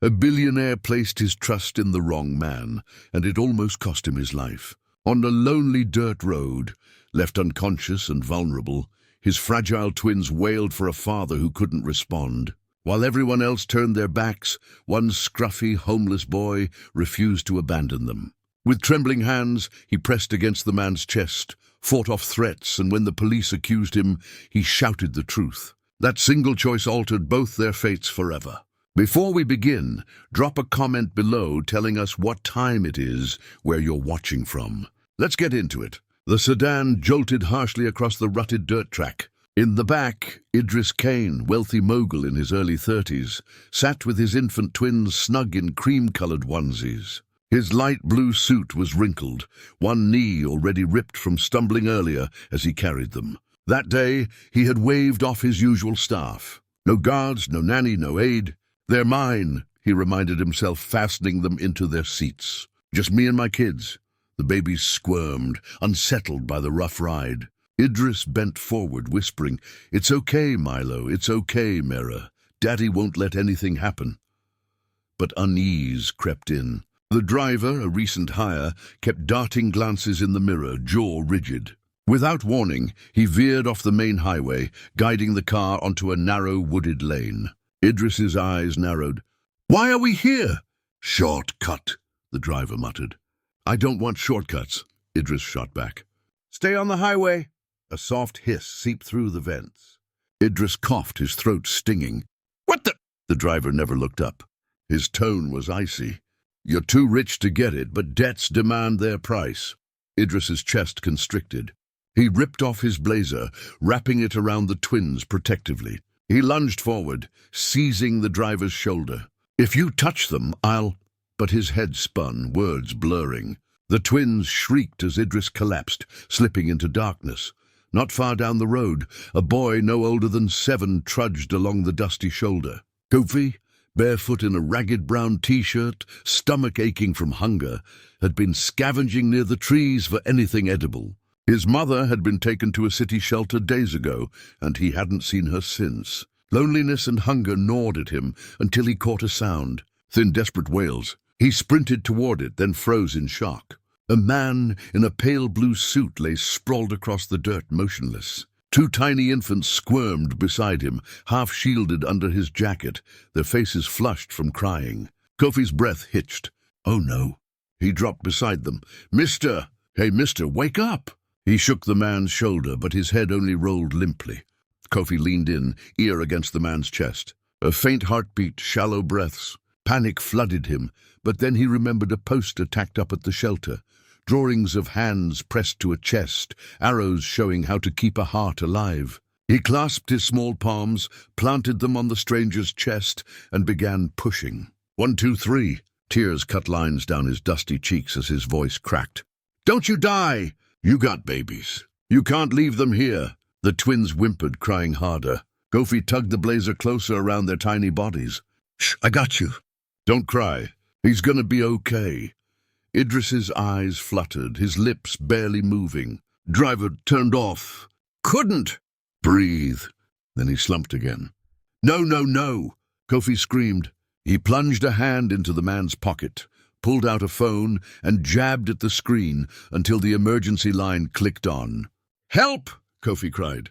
A billionaire placed his trust in the wrong man, and it almost cost him his life. On a lonely dirt road, left unconscious and vulnerable, his fragile twins wailed for a father who couldn't respond. While everyone else turned their backs, one scruffy, homeless boy refused to abandon them. With trembling hands, he pressed against the man's chest, fought off threats, and when the police accused him, he shouted the truth. That single choice altered both their fates forever. Before we begin, drop a comment below telling us what time it is where you're watching from. Let's get into it. The sedan jolted harshly across the rutted dirt track. In the back, Idris Kane, wealthy mogul in his early 30s, sat with his infant twins snug in cream-colored onesies. His light blue suit was wrinkled, one knee already ripped from stumbling earlier as he carried them. That day, he had waved off his usual staff. No guards, no nanny, no aid. "They're mine," he reminded himself, fastening them into their seats. "Just me and my kids." The babies squirmed, unsettled by the rough ride. Idris bent forward, whispering, "It's okay, Milo, it's okay, Mera. Daddy won't let anything happen." But unease crept in. The driver, a recent hire, kept darting glances in the mirror, jaw rigid. Without warning, he veered off the main highway, guiding the car onto a narrow, wooded lane. Idris's eyes narrowed. "Why are we here?" "Shortcut," the driver muttered. "I don't want shortcuts," Idris shot back. "Stay on the highway." A soft hiss seeped through the vents. Idris coughed, his throat stinging. "What the—" The driver never looked up. His tone was icy. "You're too rich to get it, but debts demand their price." Idris's chest constricted. He ripped off his blazer, wrapping it around the twins protectively. He lunged forward, seizing the driver's shoulder. "If you touch them, I'll—" But his head spun, words blurring. The twins shrieked as Idris collapsed, slipping into darkness. Not far down the road, a boy no older than 7 trudged along the dusty shoulder. Kofi, barefoot in a ragged brown t-shirt, stomach aching from hunger, had been scavenging near the trees for anything edible. His mother had been taken to a city shelter days ago, and he hadn't seen her since. Loneliness and hunger gnawed at him until he caught a sound. Thin, desperate wails. He sprinted toward it, then froze in shock. A man in a pale blue suit lay sprawled across the dirt, motionless. 2 tiny infants squirmed beside him, half-shielded under his jacket, their faces flushed from crying. Kofi's breath hitched. "Oh no." He dropped beside them. "Mister! Hey, mister, wake up!" He shook the man's shoulder, but his head only rolled limply. Kofi leaned in, ear against the man's chest. A faint heartbeat, shallow breaths. Panic flooded him, but then he remembered a poster tacked up at the shelter. Drawings of hands pressed to a chest, arrows showing how to keep a heart alive. He clasped his small palms, planted them on the stranger's chest, and began pushing. 1, 2, 3. Tears cut lines down his dusty cheeks as his voice cracked. "Don't you die! You got babies. You can't leave them here." The twins whimpered, crying harder. Kofi tugged the blazer closer around their tiny bodies. "Shh, I got you." "Don't cry. He's gonna be okay." Idris's eyes fluttered, his lips barely moving. Driver turned off. "Couldn't." "Breathe." Then he slumped again. "No, no, no!" Kofi screamed. He plunged a hand into the man's pocket, pulled out a phone, and jabbed at the screen until the emergency line clicked on. "Help!" Kofi cried.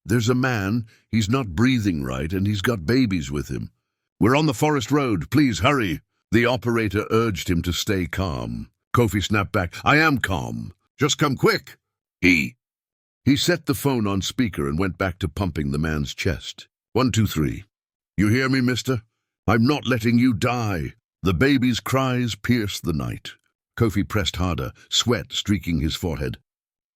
"There's a man. He's not breathing right, and he's got babies with him. We're on the forest road. Please hurry." The operator urged him to stay calm. Kofi snapped back. "I am calm. Just come quick." He set the phone on speaker and went back to pumping the man's chest. 1, 2, 3. "You hear me, mister? I'm not letting you die." The baby's cries pierced the night. Kofi pressed harder, sweat streaking his forehead.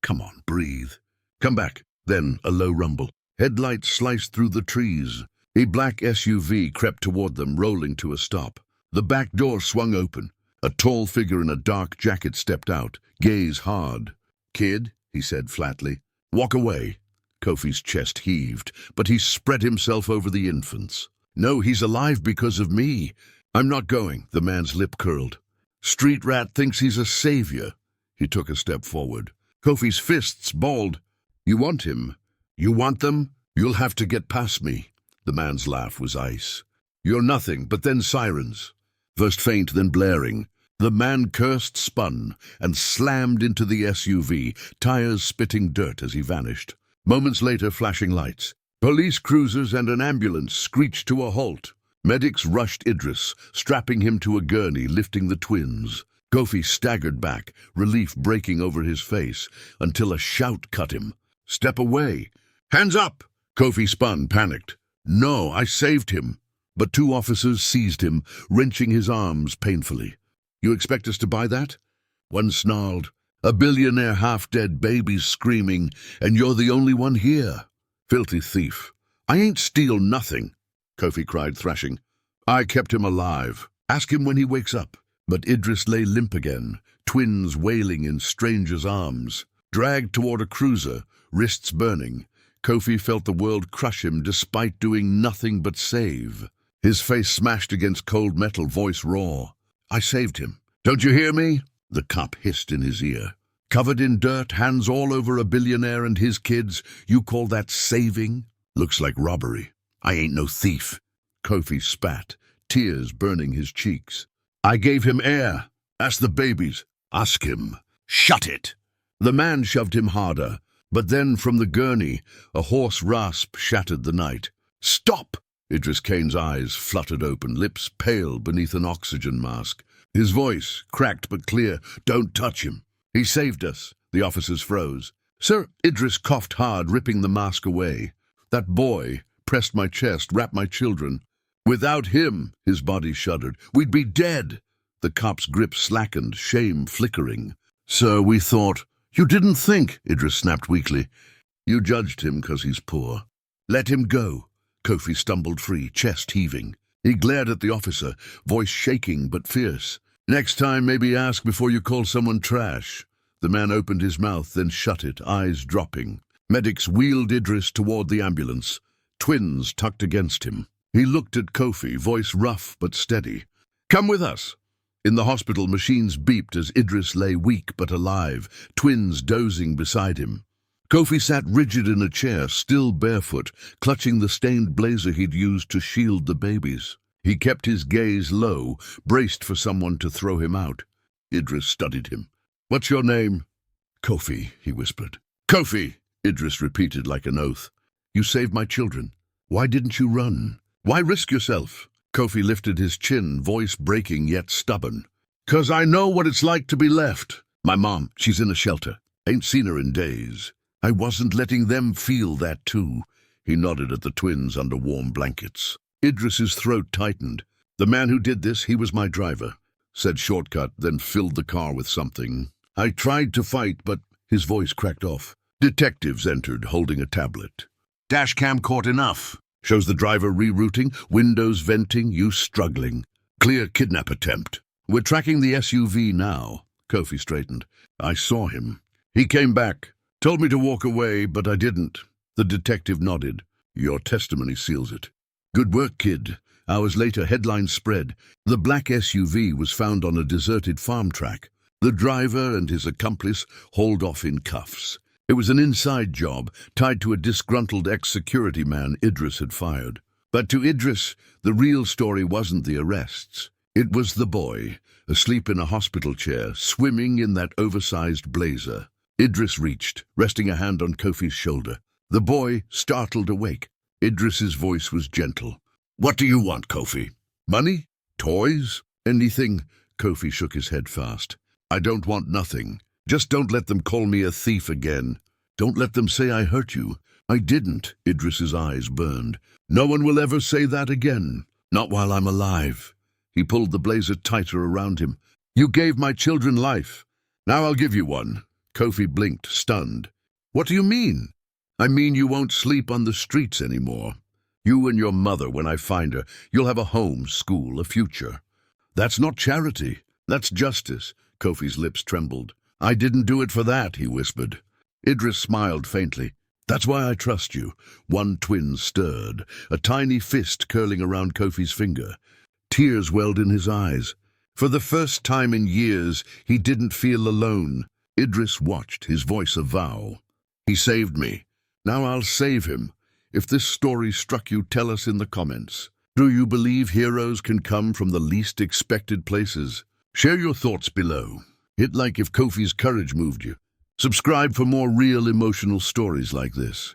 "Come on, breathe. Come back." Then a low rumble. Headlights sliced through the trees. A black SUV crept toward them, rolling to a stop. The back door swung open. A tall figure in a dark jacket stepped out, gaze hard. "Kid," he said flatly. "Walk away." Kofi's chest heaved, but he spread himself over the infants. "No, he's alive because of me." "I'm not going." The man's lip curled. "Street rat thinks he's a savior." He took a step forward. Kofi's fists balled. "You want him? You want them? You'll have to get past me." The man's laugh was ice. You're nothing, but then sirens. First faint, then blaring. The man cursed, spun, and slammed into the SUV, tires spitting dirt as he vanished. Moments later, flashing lights. Police cruisers and an ambulance screeched to a halt. Medics rushed Idris, strapping him to a gurney, lifting the twins. Kofi staggered back, relief breaking over his face, until a shout cut him. "Step away! Hands up!" Kofi spun, panicked. "No, I saved him." But two officers seized him, wrenching his arms painfully. "You expect us to buy that?" One snarled. "A billionaire half-dead baby's screaming, and you're the only one here." "Filthy thief. I ain't steal nothing," Kofi cried, thrashing. "I kept him alive. Ask him when he wakes up." But Idris lay limp again, twins wailing in strangers' arms. Dragged toward a cruiser, wrists burning, Kofi felt the world crush him despite doing nothing but save. His face smashed against cold metal, voice raw. "I saved him. Don't you hear me?" The cop hissed in his ear. "Covered in dirt, hands all over a billionaire and his kids, you call that saving? Looks like robbery." "I ain't no thief." Kofi spat, tears burning his cheeks. "I gave him air. Ask the babies. Ask him." "Shut it!" The man shoved him harder, but then from the gurney, a hoarse rasp shattered the night. "Stop!" Idris Kane's eyes fluttered open, lips pale beneath an oxygen mask. His voice, cracked but clear, "Don't touch him. He saved us." The officers froze. "Sir," Idris coughed hard, ripping the mask away. "That boy pressed my chest, wrapped my children. Without him," his body shuddered, "we'd be dead." The cop's grip slackened, shame flickering. "Sir, we thought—" "You didn't think," Idris snapped weakly. "You judged him 'cause he's poor. Let him go." Kofi stumbled free, chest heaving. He glared at the officer, voice shaking but fierce. "Next time, maybe ask before you call someone trash." The man opened his mouth, then shut it, eyes dropping. Medics wheeled Idris toward the ambulance, twins tucked against him. He looked at Kofi, voice rough but steady. "Come with us." In the hospital, machines beeped as Idris lay weak but alive, twins dozing beside him. Kofi sat rigid in a chair, still barefoot, clutching the stained blazer he'd used to shield the babies. He kept his gaze low, braced for someone to throw him out. Idris studied him. "What's your name?" "Kofi," he whispered. "Kofi," Idris repeated like an oath. "You saved my children. Why didn't you run? Why risk yourself?" Kofi lifted his chin, voice breaking yet stubborn. "'Cause I know what it's like to be left. My mom, she's in a shelter. Ain't seen her in days. I wasn't letting them feel that too." He nodded at the twins under warm blankets. Idris's throat tightened. "The man who did this, he was my driver." Said shortcut, then filled the car with something. "I tried to fight, but—" His voice cracked off. Detectives entered, holding a tablet. "Dash cam caught enough. Shows the driver rerouting, windows venting, you struggling. Clear kidnap attempt. We're tracking the SUV now." Kofi straightened. "I saw him. He came back. Told me to walk away, but I didn't." The detective nodded. "Your testimony seals it." "Good work, kid." Hours later, headlines spread. The black SUV was found on a deserted farm track. The driver and his accomplice hauled off in cuffs. It was an inside job, tied to a disgruntled ex-security man Idris had fired. But to Idris, the real story wasn't the arrests. It was the boy, asleep in a hospital chair, swimming in that oversized blazer. Idris reached, resting a hand on Kofi's shoulder. The boy startled awake. Idris's voice was gentle. "What do you want, Kofi? Money? Toys? Anything?" Kofi shook his head fast. "I don't want nothing. Just don't let them call me a thief again. Don't let them say I hurt you." "I didn't." Idris's eyes burned. "No one will ever say that again. Not while I'm alive." He pulled the blazer tighter around him. "You gave my children life. Now I'll give you one." Kofi blinked, stunned. "What do you mean?" "I mean you won't sleep on the streets anymore. You and your mother, when I find her, you'll have a home, school, a future." "That's not charity. That's justice." Kofi's lips trembled. "I didn't do it for that," he whispered. Idris smiled faintly. "That's why I trust you." One twin stirred, a tiny fist curling around Kofi's finger. Tears welled in his eyes. For the first time in years, he didn't feel alone. Idris watched, his voice a vow. "He saved me. Now I'll save him. If this story struck you, tell us in the comments." Do you believe heroes can come from the least expected places? Share your thoughts below. Hit like if Kofi's courage moved you. Subscribe for more real emotional stories like this.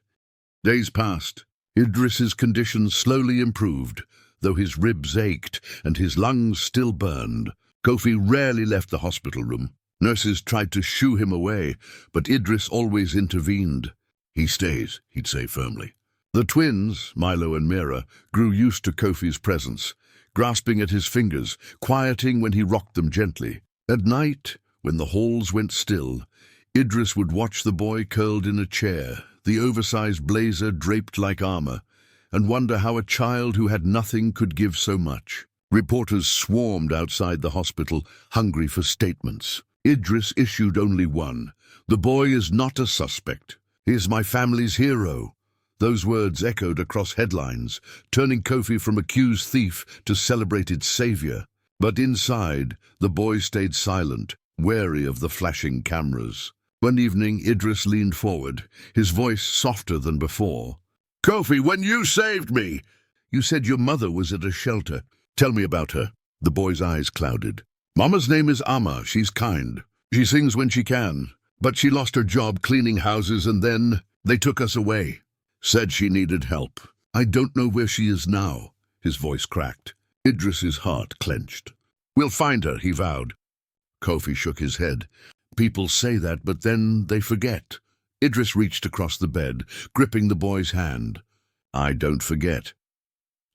Days passed. Idris's condition slowly improved, though his ribs ached and his lungs still burned. Kofi rarely left the hospital room. Nurses tried to shoo him away, but Idris always intervened. "He stays," he'd say firmly. The twins, Milo and Mira, grew used to Kofi's presence, grasping at his fingers, quieting when he rocked them gently. At night, when the halls went still, Idris would watch the boy curled in a chair, the oversized blazer draped like armor, and wonder how a child who had nothing could give so much. Reporters swarmed outside the hospital, hungry for statements. Idris issued only one: "The boy is not a suspect. He is my family's hero." Those words echoed across headlines, turning Kofi from accused thief to celebrated savior. But inside, the boy stayed silent, wary of the flashing cameras. One evening, Idris leaned forward, his voice softer than before. "Kofi, when you saved me, you said your mother was at a shelter. Tell me about her." The boy's eyes clouded. "Mama's name is Amma. She's kind. She sings when she can. But she lost her job cleaning houses and then they took us away. Said she needed help. I don't know where she is now." His voice cracked. Idris's heart clenched. "We'll find her," he vowed. Kofi shook his head. "People say that, but then they forget." Idris reached across the bed, gripping the boy's hand. "I don't forget."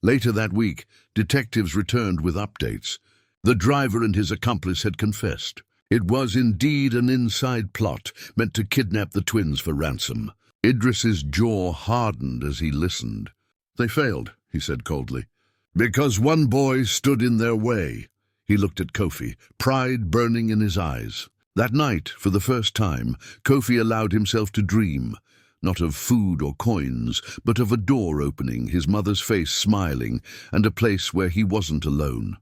Later that week, detectives returned with updates. The driver and his accomplice had confessed. It was indeed an inside plot meant to kidnap the twins for ransom. Idris's jaw hardened as he listened. "They failed," he said coldly, "because one boy stood in their way." He looked at Kofi, pride burning in his eyes. That night, for the first time, Kofi allowed himself to dream, not of food or coins, but of a door opening, his mother's face smiling, and a place where he wasn't alone.